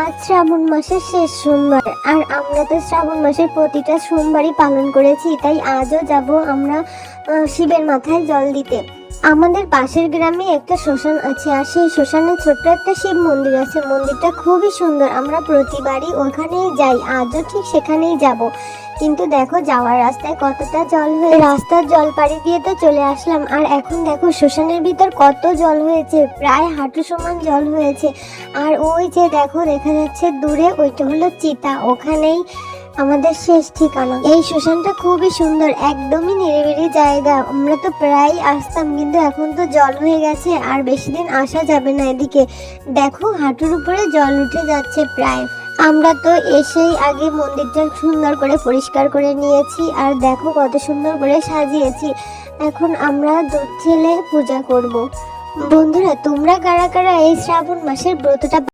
আজ শ্রাবণ মাসের শেষ সোমবার, আর আমরা তো শ্রাবণ মাসের প্রতিটা সোমবারই পালন করেছি, তাই আজও যাব আমরা শিবের মাথায় জল দিতে। আমাদের পাশের গ্রামে একটা শ্মশান আছে, আর সেই শ্মশানে ছোট্ট একটা শিব মন্দির আছে। মন্দিরটা খুবই সুন্দর, আমরা প্রতিবারই ওখানেই যাই, আজও ঠিক সেখানেই যাব। কিন্তু দেখো যাওয়ার রাস্তায় কতটা জল হয়ে, রাস্তার জল পাড়ি দিয়ে তো চলে আসলাম, আর এখন দেখো শ্মশানের ভিতর কত জল হয়েছে, প্রায় হাঁটু সমান জল হয়েছে। আর ওই যে দেখো দেখা যাচ্ছে দূরে, ওইটা হলো চিতা, ওখানেই আমাদের শেষ ঠিকানা। এই শ্মশানটা খুবই সুন্দর, একদমই নিরিবিলি জায়গা। আমরা তো প্রায় আসতাম, কিন্তু এখন তো জল হয়ে গেছে, আর বেশি দিন আসা যাবে না এদিকে। দেখো হাঁটুর উপরে জল উঠে যাচ্ছে প্রায়। আমরা তো এসেই আগে মন্দিরটা সুন্দর করে পরিষ্কার করে নিয়েছি, আর দেখো কত সুন্দর করে সাজিয়েছি। এখন আমরা দুধ ঢেলে পূজা করব। বন্ধুরা, তোমরা কারা কারা এই শ্রাবণ মাসের ব্রতটা